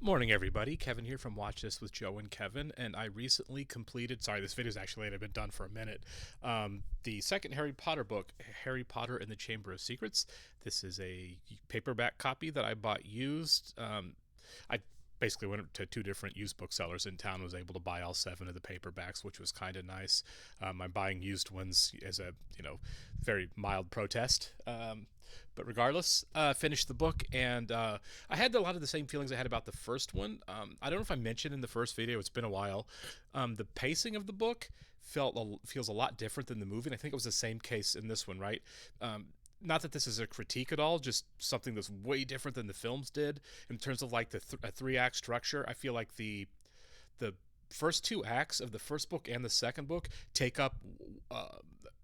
Morning, everybody. Kevin here from Watch This with Joe and Kevin, and I recently completed. Sorry, this video's actually late. I've been done for a minute. The second Harry Potter book, Harry Potter and the Chamber of Secrets. This is a paperback copy that I bought used. I basically went to two different used booksellers in town, was able to buy all seven of the paperbacks, which was kind of nice. I'm buying used ones as a very mild protest. But regardless, finished the book, and I had a lot of the same feelings I had about the first one. I don't know if I mentioned in the first video, it's been a while. The pacing of the book feels a lot different than the movie, and I think it was the same case in this one, right? Not that this is a critique at all, just something that's way different than the films did in terms of like a three-act structure. I feel like the first two acts of the first book and the second book take up a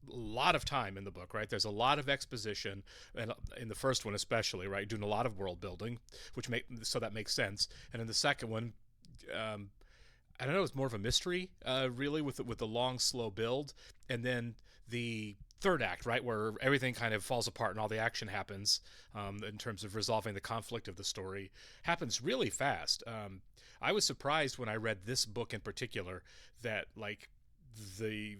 lot of time in the book, right? There's a lot of exposition, and in the first one especially, right, doing a lot of world building, so that makes sense. And in the second one, I don't know, it's more of a mystery, really, with the long, slow build, and then the third act, right, where everything kind of falls apart and all the action happens, in terms of resolving the conflict of the story, happens really fast. I was surprised when I read this book in particular that like the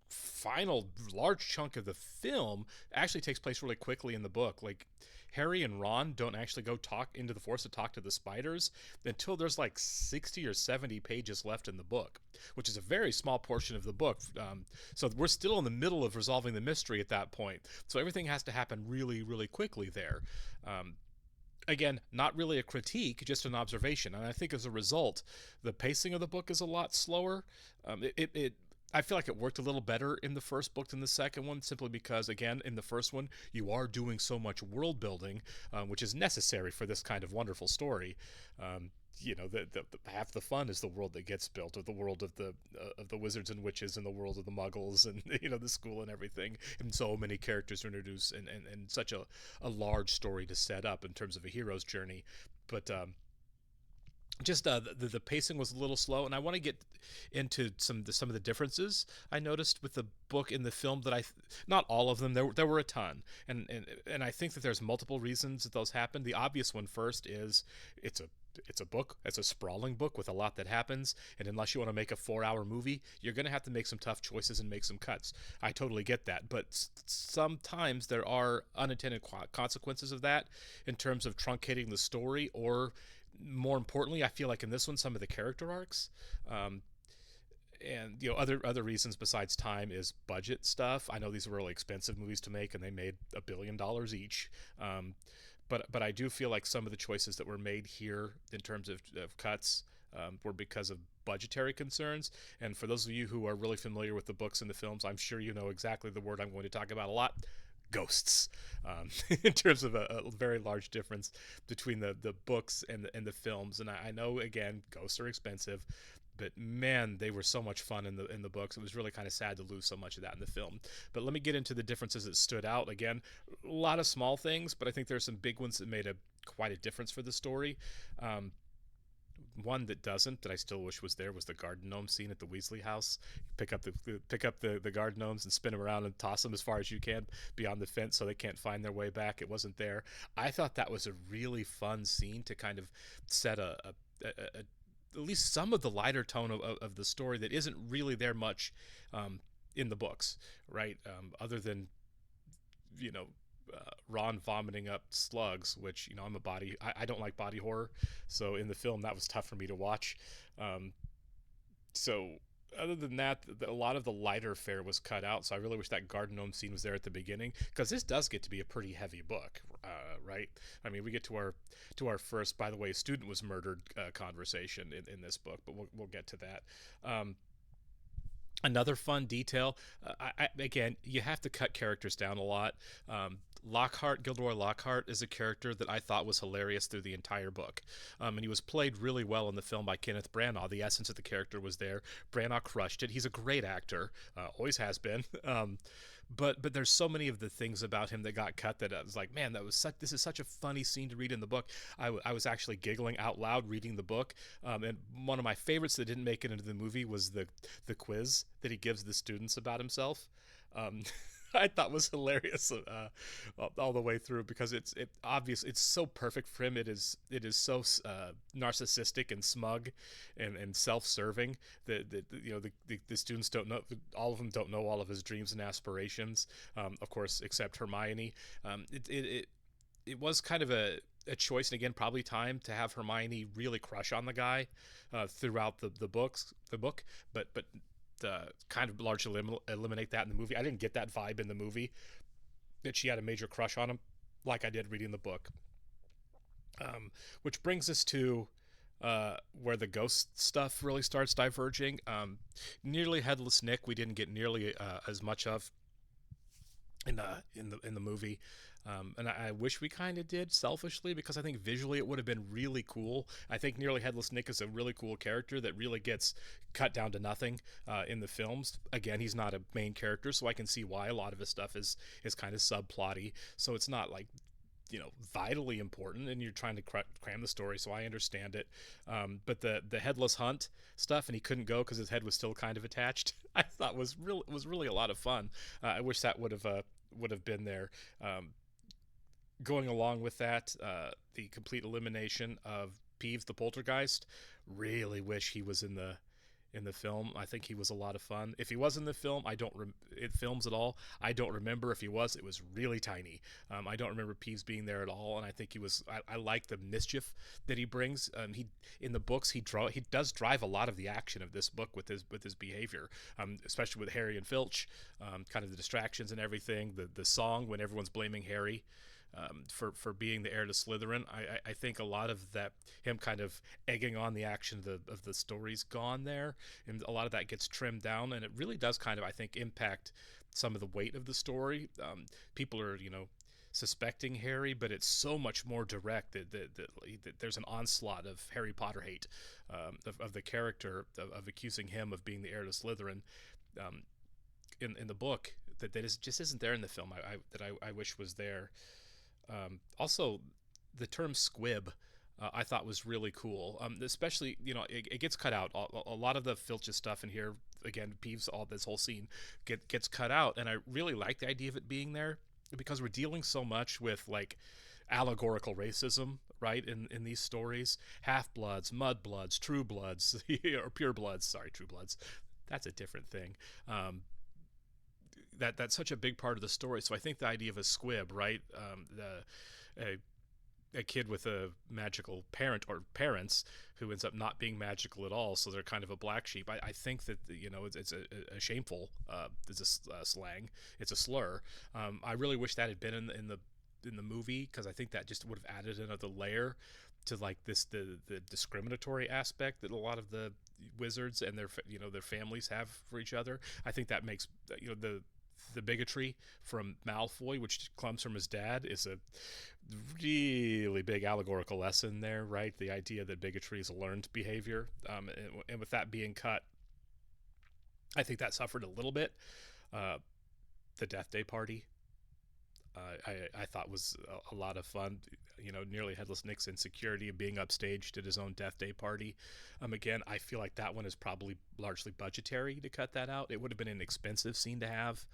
final large chunk of the film actually takes place really quickly in the book. Like Harry and Ron don't actually go talk into the forest to talk to the spiders until there's like 60 or 70 pages left in the book, which is a very small portion of the book. So we're still in the middle of resolving the mystery at that point. So everything has to happen really, really quickly there. Again, not really a critique, just an observation. And I think as a result, the pacing of the book is a lot slower. I feel like it worked a little better in the first book than the second one, simply because, again, in the first one, you are doing so much world building, which is necessary for this kind of wonderful story. Half the fun is the world that gets built, or the world of the wizards and witches, and the world of the muggles, and the school and everything, and so many characters to introduce, and such a large story to set up in terms of a hero's journey. But just the pacing was a little slow, and I want to get into some of the differences I noticed with the book and the film. Not all of them, there were a ton, and I think that there's multiple reasons that those happened. The obvious one first is it's a book. It's a sprawling book with a lot that happens, and unless you want to make a 4-hour movie, you're going to have to make some tough choices and make some cuts. I totally get that, but sometimes there are unintended consequences of that in terms of truncating the story, or more importantly, I feel like in this one, some of the character arcs. And other reasons besides time is budget stuff. I know these were really expensive movies to make, and they made $1 billion each. But I do feel like some of the choices that were made here in terms of cuts were because of budgetary concerns. And for those of you who are really familiar with the books and the films, I'm sure you know exactly the word I'm going to talk about a lot: ghosts. In terms of a very large difference between the books and the films. And I know, again, ghosts are expensive, but man, they were so much fun in the books. It was really kind of sad to lose so much of that in the film. But let me get into the differences that stood out. Again, a lot of small things, but I think there's some big ones that made quite a difference for the story. One that doesn't, that I still wish was there, was the garden gnome scene at the Weasley house. You pick up the garden gnomes and spin them around and toss them as far as you can beyond the fence so they can't find their way back. It wasn't there. I thought that was a really fun scene to kind of set at least some of the lighter tone of the story that isn't really there much in the books, right? Other than Ron vomiting up slugs, which I don't like body horror, so in the film that was tough for me to watch. So other than that, a lot of the lighter fare was cut out. So I really wish that garden gnome scene was there at the beginning, because this does get to be a pretty heavy book, right? I mean, we get to our first, by the way, student was murdered conversation in this book, but we'll get to that. Another fun detail, again, you have to cut characters down a lot. Gilderoy Lockhart is a character that I thought was hilarious through the entire book. And he was played really well in the film by Kenneth Branagh. The essence of the character was there. Branagh crushed it. He's a great actor, always has been. But there's so many of the things about him that got cut that I was like, man, this is such a funny scene to read in the book. I was actually giggling out loud reading the book. And one of my favorites that didn't make it into the movie was the quiz that he gives the students about himself. I thought was hilarious all the way through, because it obvious it's so perfect for him. It is so narcissistic and smug and self-serving that the students don't know, all of them don't know all of his dreams and aspirations, of course, except Hermione. It was kind of a choice, and again, probably time to have Hermione really crush on the guy throughout the book, but kind of largely eliminate that in the movie. I didn't get that vibe in the movie that she had a major crush on him, like I did reading the book. Which brings us to where the ghost stuff really starts diverging. Nearly Headless Nick, we didn't get nearly as much of in the movie. And I wish we kind of did, selfishly, because I think visually it would have been really cool. I think Nearly Headless Nick is a really cool character that really gets cut down to nothing in the films. Again, he's not a main character, so I can see why a lot of his stuff is kind of subplotty. So it's not like vitally important, and you're trying to cram the story, so I understand it. But the headless hunt stuff, and he couldn't go because his head was still kind of attached, I thought was really a lot of fun. I wish that would have been there. Going along with that, the complete elimination of Peeves the poltergeist. Really wish he was in the film. I think he was a lot of fun. If he was in the film, it films at all. I don't remember if he was. It was really tiny. I don't remember Peeves being there at all, and I think he was. I like the mischief that he brings. He in the books he does drive a lot of the action of this book with his behavior, especially with Harry and Filch, kind of the distractions and everything. The song when everyone's blaming Harry. For being the heir to Slytherin, I think a lot of that, him kind of egging on the action of the story's gone there, and a lot of that gets trimmed down, and it really does kind of, I think, impact some of the weight of the story. People are suspecting Harry, but it's so much more direct that there's an onslaught of Harry Potter hate, of the character of accusing him of being the heir to Slytherin. In the book, just isn't there in the film. I wish was there. Also, the term squib, I thought was really cool. Especially, it gets cut out. A lot of the Filch's stuff in here, again, Peeves, all this whole scene gets cut out, and I really like the idea of it being there, because we're dealing so much with like allegorical racism, right? In these stories, half bloods, mud bloods, true bloods, or pure bloods. Sorry, true bloods. That's a different thing. That's such a big part of the story. So I think the idea of a squib, right? A kid with a magical parent or parents who ends up not being magical at all, so they're kind of a black sheep. I think that it's a shameful. It's a slang. It's a slur. I really wish that had been in the movie, because I think that just would have added another layer to like the discriminatory aspect that a lot of the wizards and their families have for each other. I think that makes the bigotry from Malfoy, which comes from his dad, is a really big allegorical lesson there, right? The idea that bigotry is a learned behavior, and with that being cut, I think that suffered a little bit. The Death Day party, I thought was a lot of fun. Nearly Headless Nick's insecurity of being upstaged at his own Death Day party. Again, I feel like that one is probably largely budgetary to cut that out. It would have been an expensive scene to have.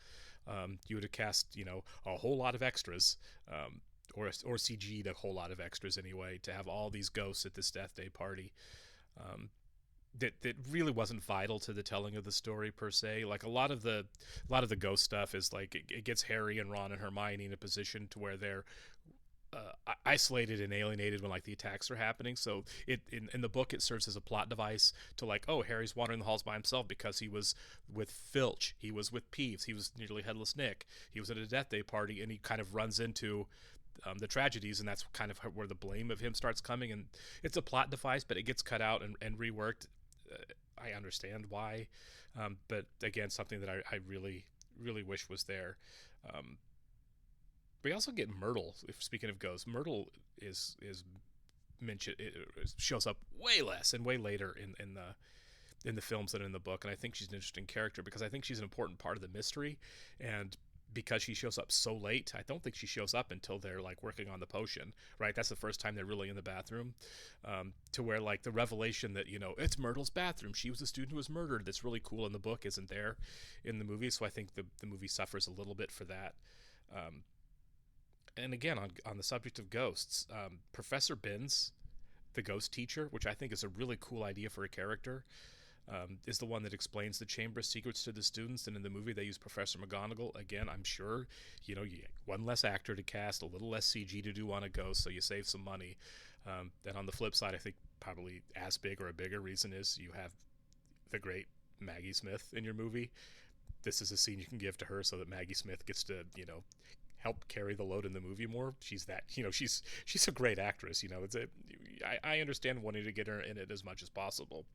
You would have cast, a whole lot of extras, or CG'd a whole lot of extras anyway, to have all these ghosts at this Death Day party. That really wasn't vital to the telling of the story per se. Like a lot of the ghost stuff is like it gets Harry and Ron and Hermione in a position to where they're isolated and alienated when like the attacks are happening. So in the book it serves as a plot device to like, oh, Harry's wandering the halls by himself because he was with Filch, he was with Peeves, he was Nearly Headless Nick, he was at a Death Day party, and he kind of runs into the tragedies, and that's kind of where the blame of him starts coming. And it's a plot device, but it gets cut out and reworked. I understand why, but again, something that I really wish was there. We also get Myrtle. Speaking of ghosts, Myrtle is mentioned. It shows up way less and way later in the films than in the book, and I think she's an interesting character because I think she's an important part of the mystery. And because she shows up so late. I don't think she shows up until they're like working on the potion, right? That's the first time they're really in the bathroom. To where like the revelation that, it's Myrtle's bathroom, she was the student who was murdered, that's really cool in the book, isn't there in the movie. So I think the movie suffers a little bit for that. um, and again, on the subject of ghosts, Professor Binns, the ghost teacher, which I think is a really cool idea for a character, is the one that explains the chamber secrets to the students. And in the movie, they use Professor McGonagall. Again, I'm sure, you get one less actor to cast, a little less CG to do on a ghost, so you save some money. Then on the flip side, I think probably as big or a bigger reason is you have the great Maggie Smith in your movie. This is a scene you can give to her so that Maggie Smith gets to, help carry the load in the movie more. She's that, she's a great actress. I understand wanting to get her in it as much as possible.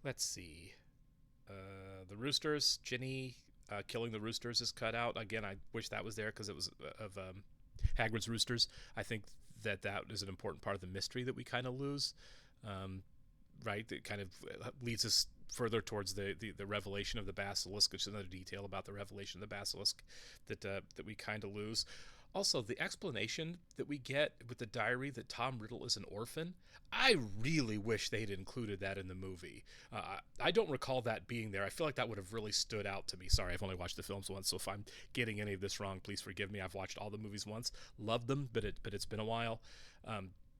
Let's see. The roosters, Ginny killing the roosters is cut out. Again, I wish that was there because it was of Hagrid's roosters. I think that is an important part of the mystery that we kind of lose. Right? It kind of leads us further towards the revelation of the basilisk, which is another detail about the revelation of the basilisk that we kind of lose. Also, the explanation that we get with the diary that Tom Riddle is an orphan, I really wish they'd included that in the movie. I don't recall that being there. I feel like that would have really stood out to me. Sorry, I've only watched the films once, so if I'm getting any of this wrong, please forgive me. I've watched all the movies once, loved them, but it's been a while.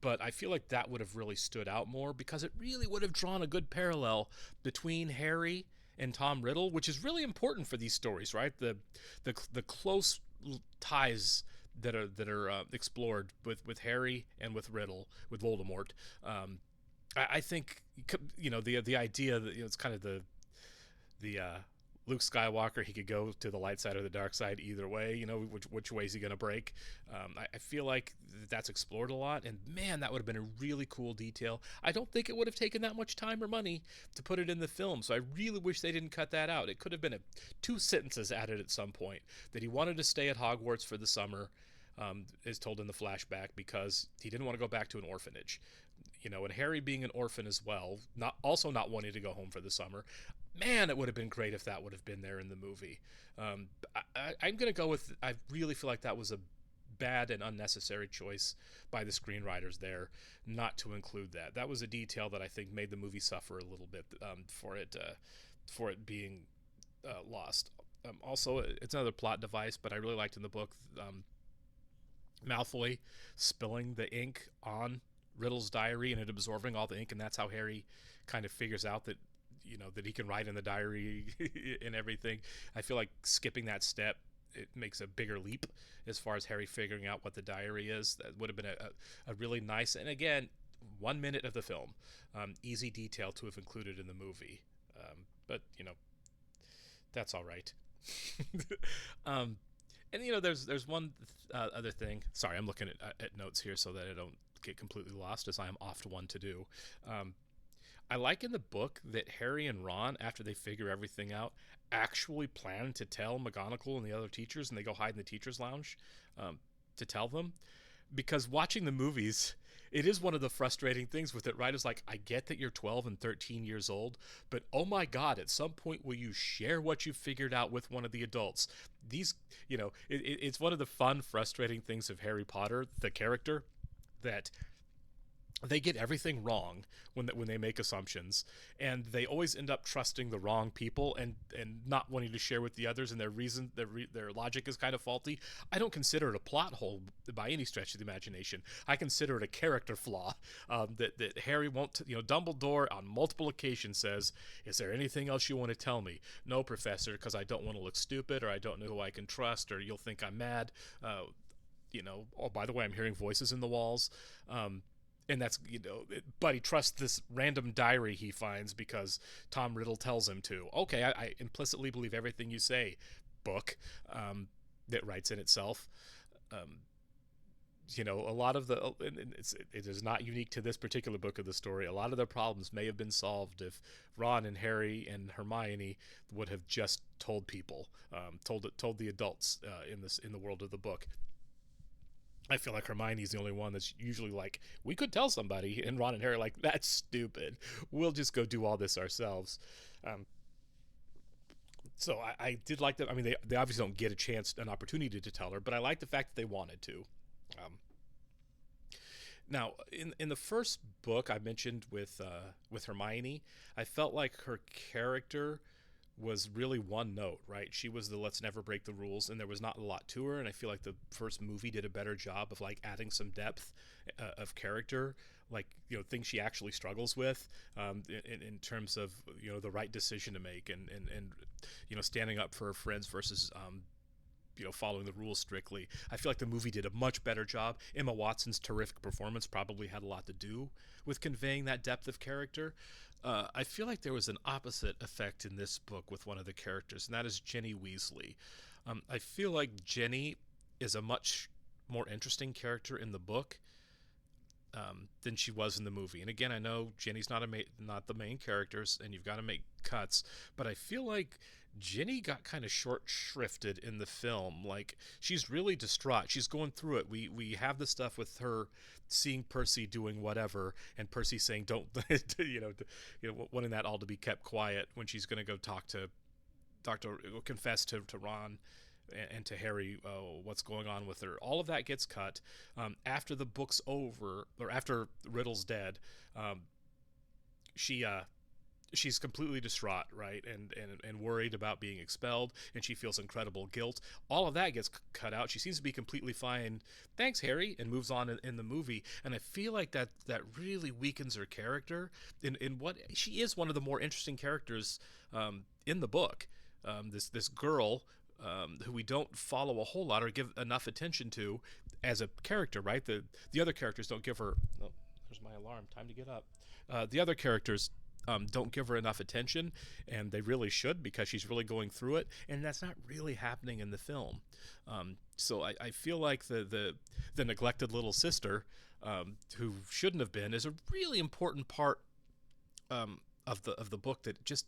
But I feel like that would have really stood out more because it really would have drawn a good parallel between Harry and Tom Riddle, which is really important for these stories, right? The close ties that are explored with Harry and with Riddle, with Voldemort. I think the idea that it's kind of the Luke Skywalker, he could go to the light side or the dark side either way. Which way is he going to break? I feel like that's explored a lot, and man, that would have been a really cool detail. I don't think it would have taken that much time or money to put it in the film, so I really wish they didn't cut that out. It could have been two sentences added at some point that he wanted to stay at Hogwarts for the summer, is told in the flashback, because he didn't want to go back to an orphanage. And Harry being an orphan as well, not wanting to go home for the summer. Man, it would have been great if that would have been there in the movie. I'm going to go with, I really feel like that was a bad and unnecessary choice by the screenwriters there, not to include that. That was a detail that I think made the movie suffer a little bit for it being lost. Also, it's another plot device, but I really liked in the book Malfoy spilling the ink on Riddle's diary and it absorbing all the ink, and that's how Harry kind of figures out that that he can write in the diary and everything. I feel like skipping that step, it makes a bigger leap as far as Harry figuring out what the diary is. That would have been a really nice, and again, 1 minute of the film, easy detail to have included in the movie. But that's all right. And there's one other thing. Sorry, I'm looking at notes here so that I don't get completely lost, as I am oft one to do. I like in the book that Harry and Ron, after they figure everything out, actually plan to tell McGonagall and the other teachers, and they go hide in the teachers' lounge to tell them. Because watching the movies, it is one of the frustrating things with it, right? It's like, I get that you're 12 and 13 years old, but oh my God, at some point will you share what you figured out with one of the adults? It's one of the fun, frustrating things of Harry Potter, the character, that they get everything wrong when they make assumptions, and they always end up trusting the wrong people and not wanting to share with the others, and their logic is kind of faulty. I don't consider it a plot hole by any stretch of the imagination. I consider it a character flaw that Harry won't. Dumbledore on multiple occasions says, "Is there anything else you want to tell me?" "No, Professor, because I don't want to look stupid, or I don't know who I can trust, or you'll think I'm mad." Oh, by the way, I'm hearing voices in the walls. And that's, but he trusts this random diary he finds because Tom Riddle tells him to. Okay, I implicitly believe everything you say, book, that writes in itself. A lot of it is not unique to this particular book of the story. A lot of the problems may have been solved if Ron and Harry and Hermione would have just told people, told the adults in the world of the book. I feel like Hermione's the only one that's usually like, we could tell somebody, and Ron and Harry are like, that's stupid. We'll just go do all this ourselves. So I did like that. I mean, they obviously don't get a chance, an opportunity to tell her, but I like the fact that they wanted to. Um, Now, in the first book I mentioned with Hermione, I felt like her character was really one note, right? She was the let's never break the rules, and there was not a lot to her. And I feel like the first movie did a better job of like adding some depth of character, like things she actually struggles with, in terms of the right decision to make, and standing up for her friends versus following the rules strictly. I feel like the movie did a much better job. Emma Watson's terrific performance probably had a lot to do with conveying that depth of character. I feel like there was an opposite effect in this book with one of the characters, and that is Ginny Weasley. I feel like Ginny is a much more interesting character in the book than she was in the movie. And again, I know Ginny's not the main characters, and you've got to make cuts, but I feel like Ginny got kind of short shrifted in the film. Like she's really distraught. She's going through it. We have the stuff with her seeing Percy doing whatever, and Percy saying don't wanting that all to be kept quiet when she's going to go confess to Ron and to Harry what's going on with her. All of that gets cut after the book's over, or after Riddle's dead. She she's completely distraught, right, and worried about being expelled, and she feels incredible guilt. All of that gets cut out. She seems to be completely fine. Thanks, Harry, and moves on in the movie. And I feel like that really weakens her character. In what she is one of the more interesting characters in the book. This girl who we don't follow a whole lot or give enough attention to as a character, right? The other characters don't give her. Oh, there's my alarm. Time to get up. The other characters don't give her enough attention, and they really should because she's really going through it, and that's not really happening in the film. So I feel like the neglected little sister, who shouldn't have been, is a really important part of the book that just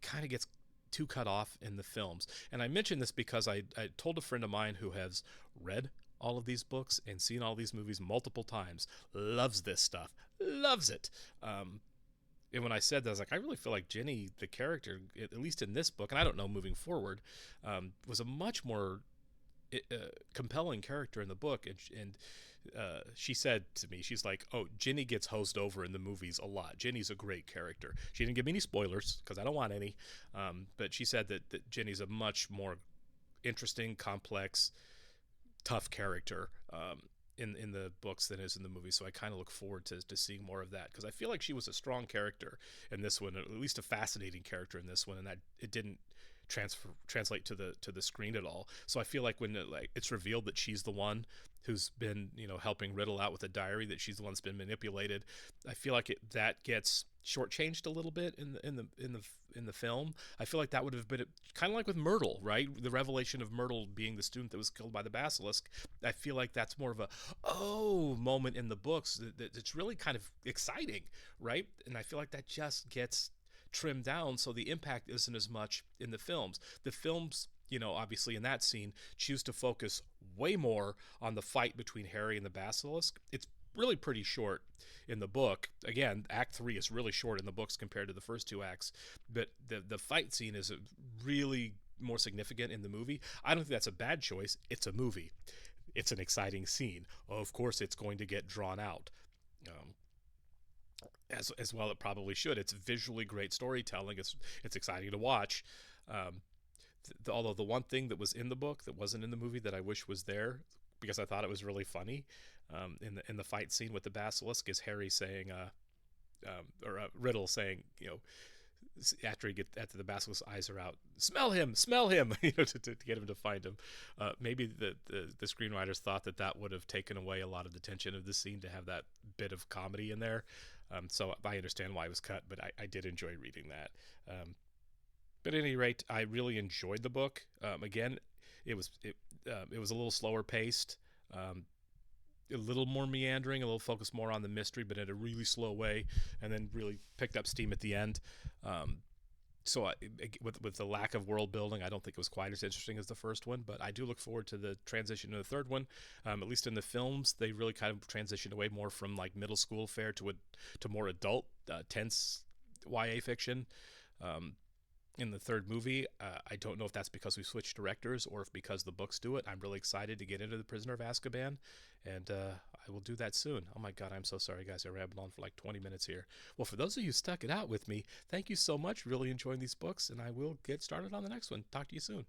kind of gets too cut off in the films. And I mention this because I told a friend of mine who has read all of these books and seen all these movies multiple times, loves this stuff, loves it. And when I said that, I was like, I really feel like Ginny, the character, at least in this book, and I don't know moving forward, was a much more compelling character in the book. And she said to me, she's like, oh, Ginny gets hosed over in the movies a lot. Ginny's a great character. She didn't give me any spoilers because I don't want any. But she said that Ginny's a much more interesting, complex, tough character in the books than is in the movie. So I kind of look forward to seeing more of that because I feel like she was a strong character in this one, at least a fascinating character in this one, and that it didn't translate to the screen at all. So I feel like when it's revealed that she's the one who's been helping Riddle out with a diary, that she's the one that's been manipulated, I feel like that gets shortchanged a little bit in the film. I feel like that would have been kind of like with Myrtle, right? The revelation of Myrtle being the student that was killed by the basilisk. I feel like that's more of a moment in the books that it's really kind of exciting, right? And I feel like that just gets trimmed down, so the impact isn't as much in the films. The films, obviously in that scene, choose to focus way more on the fight between Harry and the basilisk. It's really pretty short in the book. Again, Act 3 is really short in the books compared to the first two acts, but the fight scene is really more significant in the movie. I don't think that's a bad choice. It's a movie. It's an exciting scene. Of course, it's going to get drawn out. As well it probably should. It's visually great storytelling. It's exciting to watch. Although the one thing that was in the book that wasn't in the movie that I wish was there, because I thought it was really funny, in the fight scene with the basilisk, is Harry saying, Riddle saying, after the basilisk's eyes are out, smell him, to get him to find him. Maybe the screenwriters thought that would have taken away a lot of the tension of the scene to have that bit of comedy in there. So I understand why it was cut, but I did enjoy reading that. But at any rate, I really enjoyed the book. Again, it was a little slower paced, a little more meandering, a little focused more on the mystery, but in a really slow way, and then really picked up steam at the end. So with the lack of world building, I don't think it was quite as interesting as the first one, but I do look forward to the transition to the third one. At least in the films, they really kind of transitioned away more from like middle school fare to more adult, tense YA fiction. in the third movie. I don't know if that's because we switched directors or if because the books do it. I'm really excited to get into The Prisoner of Azkaban, and I will do that soon. Oh my god, I'm so sorry, guys. I rambled on for like 20 minutes here. Well, for those of you who stuck it out with me, thank you so much. Really enjoying these books, and I will get started on the next one. Talk to you soon.